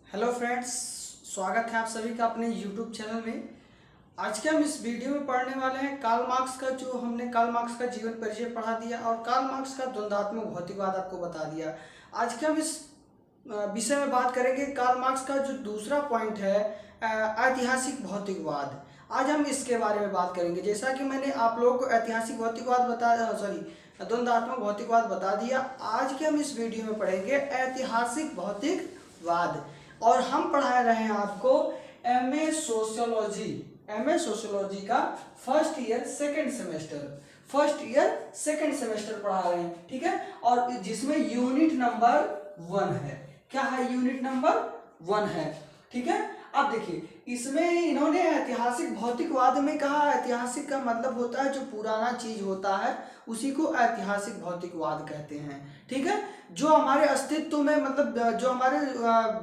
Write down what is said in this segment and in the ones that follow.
Hello friends, स्वागत है आप सभी का अपने यूट्यूब चैनल में। आज के हम इस वीडियो में पढ़ने वाले हैं कार्ल मार्क्स का, जो हमने कार्ल मार्क्स का जीवन परिचय पढ़ा दिया और कार्ल मार्क्स का द्वंद्वात्मक भौतिकवाद आपको बता दिया। आज के हम इस विषय में बात करेंगे कार्ल मार्क्स का जो दूसरा पॉइंट है, ऐतिहासिक भौतिकवाद। आज हम इसके बारे में बात करेंगे। जैसा कि मैंने आप लोगों को ऐतिहासिक भौतिकवाद द्वंद्वात्मक भौतिकवाद बता दिया। आज के हम इस वीडियो में पढ़ेंगे ऐतिहासिक भौतिकवाद और हम पढ़ा रहे हैं आपको एमए सोशियोलॉजी का फर्स्ट ईयर सेकंड सेमेस्टर पढ़ा रहे हैं, ठीक है। और जिसमें यूनिट नंबर 1 है। क्या है? यूनिट नंबर 1 है, ठीक है। अब देखिए, इसमें इन्होंने ऐतिहासिक भौतिकवाद में कहा, ऐतिहासिक का मतलब होता है जो पुराना चीज होता है उसी को ऐतिहासिक भौतिकवाद कहते हैं, ठीक है। जो हमारे अस्तित्व में मतलब जो हमारे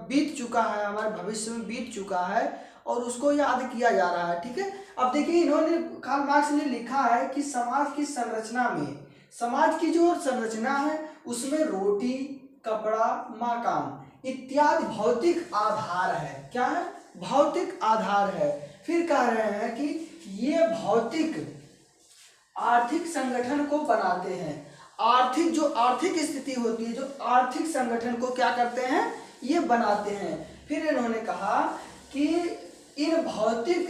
बीत चुका है, हमारे भविष्य में बीत चुका है और उसको याद किया जा रहा है, ठीक है। अब देखिए, इन्होंने कार्ल मार्क्स ने लिखा है कि समाज की संरचना में, समाज की जो संरचना है उसमें रोटी, कपड़ा, मकान इत्यादि भौतिक आधार है। क्या है? भौतिक आधार है। फिर कह रहे हैं कि ये भौतिक आर्थिक संगठन को बनाते हैं। आर्थिक जो आर्थिक स्थिति होती है, जो आर्थिक संगठन को क्या करते हैं? ये बनाते हैं। फिर इन्होंने कहा कि इन भौतिक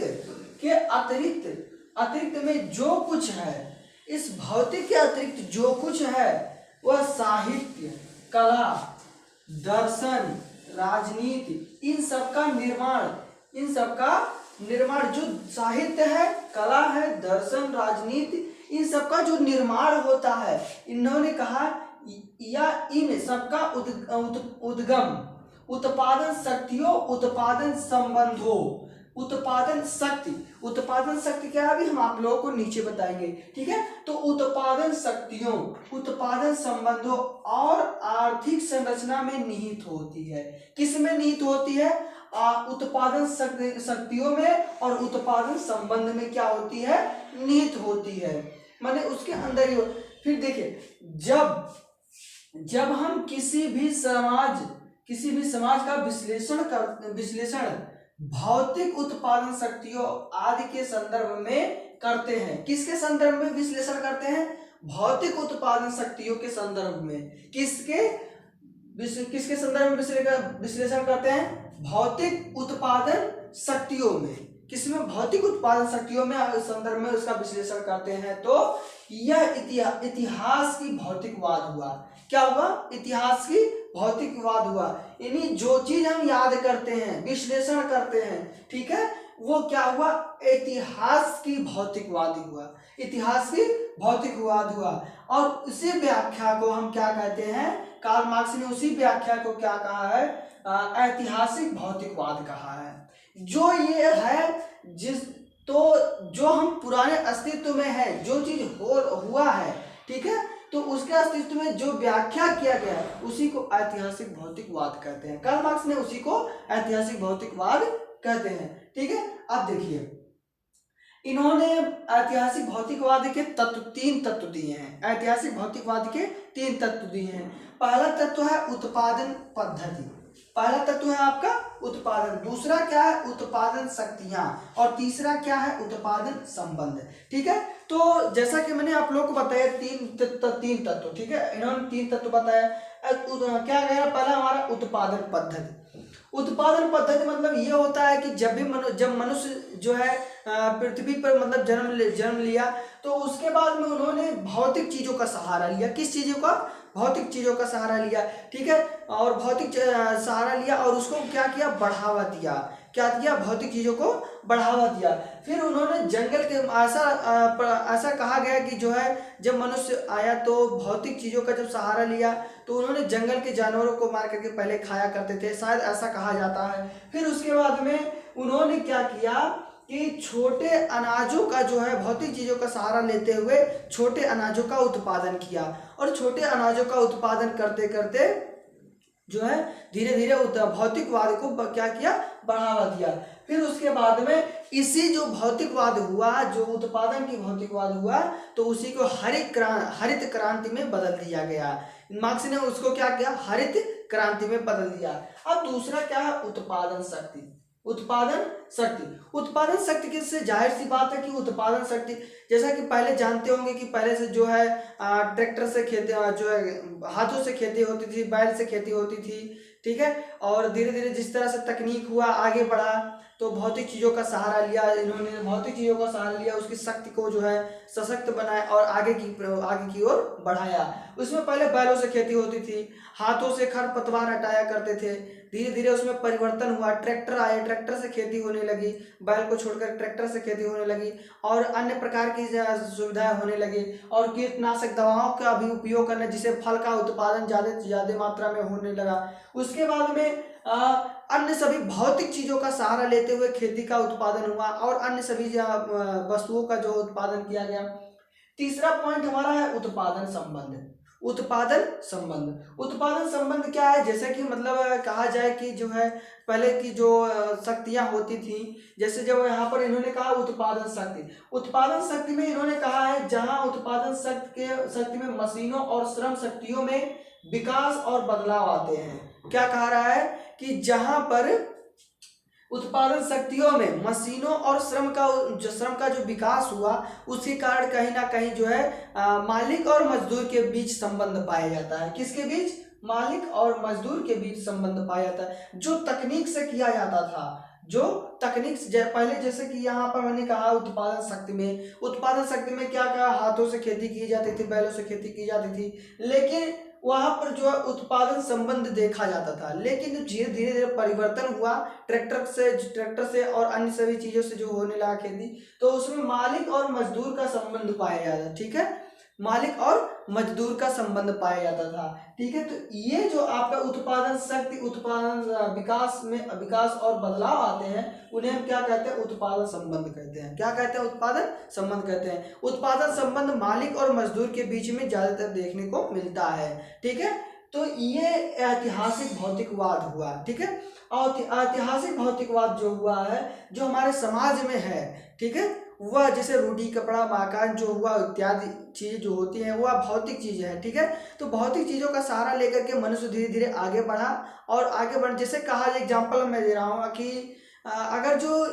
के अतिरिक्त में जो कुछ है, इस भौतिक के अतिरिक्त जो कुछ है वह साहित्य, कला, दर्शन, राजनीति, इन सब का निर्माण जो साहित्य है, कला है, दर्शन, राजनीति, इन सब का जो निर्माण होता है, इन्होंने कहा या इन सबका उद्गम उत्पादन शक्तियों, उत्पादन संबंधों, उत्पादन शक्ति क्या है अभी हम आप लोगों को नीचे बताएंगे, ठीक है। तो उत्पादन शक्तियों, उत्पादन संबंधों और आर्थिक संरचना में निहित होती है। किस में निहित होती है? उत्पादन शक्तियों में और उत्पादन संबंध में क्या होती है? निहित होती है, माने उसके अंदर ही। फिर देखिए, जब हम किसी भी समाज का विश्लेषण भौतिक उत्पादन शक्तियों आदि के संदर्भ में करते हैं। किसके संदर्भ में विश्लेषण करते हैं? भौतिक उत्पादन शक्तियों के संदर्भ में। किसके संदर्भ में विश्लेषण करते हैं? भौतिक उत्पादन शक्तियों में। किसमें? भौतिक उत्पादन शक्तियों में संदर्भ में उसका विश्लेषण करते हैं। तो यह इतिहास की भौतिकवाद हुआ। क्या हुआ? इतिहास की भौतिकवाद हुआ। यानी जो चीज हम याद करते हैं, विश्लेषण करते हैं, ठीक है, वो क्या हुआ? इतिहास की भौतिकवाद हुआ। इतिहास की भौतिकवाद हुआ। और उसी व्याख्या को हम क्या कहते हैं? कार्ल मार्क्स ने उसी व्याख्या को क्या कहा है? ऐतिहासिक भौतिकवाद कहा है। जो ये है जो हम पुराने अस्तित्व में है, जो चीज हुआ है, ठीक है, तो उसके अस्तित्व में जो व्याख्या किया गया है उसी को ऐतिहासिक भौतिकवाद कहते हैं। कार्ल मार्क्स ने उसी को ऐतिहासिक भौतिकवाद कहते हैं, ठीक है। अब देखिए, इन्होंने ऐतिहासिक भौतिकवाद के तीन तत्व दिए हैं। ऐतिहासिक भौतिकवाद के 3 तत्व दिए हैं। पहला तत्व है उत्पादन पद्धति। पहला तत्व है आपका उत्पादन। दूसरा क्या है? उत्पादन शक्तियां। और तीसरा क्या है? उत्पादन संबंध, ठीक है। तो जैसा कि मैंने आप लोगों को बताया तीन तत्व, ठीक है। इन्होंने 3 तत्व बताया। क्या कह रहा? पहला हमारा उत्पादन पद्धति। उत्पादन पद्धति मतलब ये होता है कि जब मनुष्य जो है पृथ्वी पर मतलब जन्म लिया, तो उसके बाद में उन्होंने भौतिक चीजों का सहारा लिया। किस चीजों का? भौतिक चीजों का सहारा लिया, ठीक है। और भौतिक सहारा लिया और उसको क्या किया? बढ़ावा दिया। क्या दिया? भौतिक चीजों को बढ़ावा दिया। फिर उन्होंने जंगल के ऐसा कहा गया कि जो है जब मनुष्य आया तो भौतिक चीजों का जब सहारा लिया तो उन्होंने जंगल के जानवरों को मार करके पहले खाया करते थे, शायद ऐसा कहा जाता है। फिर उसके बाद में उन्होंने क्या किया कि छोटे अनाजों का जो है भौतिक चीजों का सहारा लेते हुए छोटे अनाजों का उत्पादन किया। और छोटे अनाजों का उत्पादन करते करते जो है धीरे धीरे भौतिकवाद को क्या किया? बढ़ावा दिया। फिर उसके बाद में इसी जो भौतिकवाद हुआ, जो उत्पादन की भौतिकवाद हुआ, तो उसी को हरित क्रांति में बदल दिया गया। मार्क्स ने उसको क्या किया? हरित क्रांति में बदल दिया। अब दूसरा क्या है, उत्पादन शक्ति। उत्पादन शक्ति, उत्पादन शक्ति किससे, जाहिर सी बात है कि उत्पादन शक्ति, जैसा कि पहले जानते होंगे कि पहले से जो है ट्रैक्टर से खेती, जो है हाथों से खेती होती थी, बैल से खेती होती थी, ठीक है। और धीरे धीरे जिस तरह से तकनीक हुआ, आगे बढ़ा, तो भौतिक चीज़ों का सहारा लिया इन्होंने, भौतिक चीज़ों का सहारा लिया, उसकी शक्ति को जो है सशक्त बनाया और आगे की ओर बढ़ाया। उसमें पहले बैलों से खेती होती थी, हाथों से खरपतवार हटाया करते थे, धीरे धीरे उसमें परिवर्तन हुआ, ट्रैक्टर आए, ट्रैक्टर से खेती होने लगी, बैल को छोड़कर ट्रैक्टर से खेती होने लगी, और अन्य प्रकार की सुविधाएं होने लगी, और कीटनाशक दवाओं का भी उपयोग करना, जिससे फल का उत्पादन ज़्यादा मात्रा में होने लगा। उसके बाद में अन्य सभी भौतिक चीज़ों का सहारा लेते हुए खेती का उत्पादन हुआ, और अन्य सभी वस्तुओं का जो उत्पादन किया गया। तीसरा पॉइंट हमारा है उत्पादन संबंध। उत्पादन संबंध, उत्पादन संबंध क्या है, जैसे कि मतलब कहा जाए कि जो है पहले की जो शक्तियाँ होती थी, जैसे जब यहाँ पर इन्होंने कहा उत्पादन शक्ति, उत्पादन शक्ति में इन्होंने कहा है जहाँ उत्पादन शक्ति में मशीनों और श्रम शक्तियों में विकास और बदलाव आते हैं। क्या कहा रहा है कि जहां पर उत्पादन शक्तियों में मशीनों और श्रम का जो विकास हुआ, उसके कारण कहीं ना कहीं जो है मालिक और मजदूर के बीच संबंध पाया जाता है। किसके बीच, मालिक और मजदूर के बीच संबंध पाया जाता है, जो तकनीक से किया जाता था, जो तकनीक से पहले, जैसे कि यहाँ पर मैंने कहा उत्पादन शक्ति में क्या क्या, हाथों से खेती की जाती थी, बैलों से खेती की जाती थी, लेकिन वहां पर जो है उत्पादन संबंध देखा जाता था। लेकिन धीरे धीरे परिवर्तन हुआ ट्रैक्टर से और अन्य सभी चीजों से जो होने लगा खेती, तो उसमें मालिक और मजदूर का संबंध पाया जाता, ठीक है, मालिक और मजदूर का संबंध पाया जाता था, ठीक है। तो ये जो आपका उत्पादन शक्ति, उत्पादन विकास और बदलाव आते हैं, उन्हें हम क्या कहते हैं, उत्पादन संबंध कहते हैं। क्या कहते हैं, उत्पादन संबंध कहते हैं। उत्पादन संबंध मालिक और मजदूर के बीच में ज्यादातर देखने को मिलता है, ठीक है। तो ये ऐतिहासिक भौतिकवाद हुआ, ठीक है। और ऐतिहासिक भौतिकवाद जो हुआ है, जो हमारे समाज में है, ठीक है, वह जैसे रोटी कपड़ा मकान जो हुआ इत्यादि चीज़ें जो होती हैं, वह भौतिक चीज़ें हैं, ठीक है। तो भौतिक चीज़ों का सहारा लेकर के मनुष्य धीरे धीरे आगे बढ़ा, और आगे बढ़, जैसे कहा, एग्जाम्पल मैं दे रहा हूँ कि अगर जो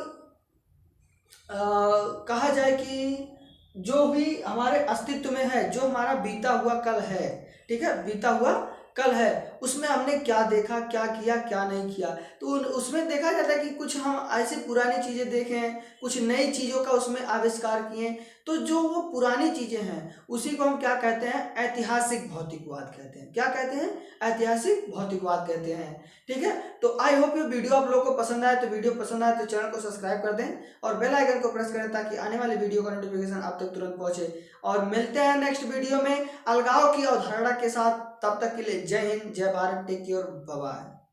कहा जाए कि जो भी हमारे अस्तित्व में है, जो हमारा बीता हुआ कल है, ठीक है, बीता हुआ कल है, उसमें हमने क्या देखा, क्या किया, क्या नहीं किया, तो उसमें देखा जाता है कि कुछ हम ऐसी पुरानी चीज़ें देखे हैं, कुछ नई चीज़ों का उसमें आविष्कार किए, तो जो वो पुरानी चीज़ें हैं उसी को हम क्या कहते हैं, ऐतिहासिक भौतिकवाद कहते हैं। क्या कहते हैं, ऐतिहासिक भौतिकवाद कहते हैं, ठीक है। तो आई होप ये वीडियो आप लोगों को पसंद आए, तो वीडियो पसंद आए तो चैनल को सब्सक्राइब कर दें और बेल आइकन को प्रेस करें, ताकि आने वाली वीडियो का नोटिफिकेशन आप तक तुरंत पहुंचे। और मिलते हैं नेक्स्ट वीडियो में अलगाव की अवधारणा के साथ। तब तक के लिए जय हिंद, जय Bharat, take care, bye bye.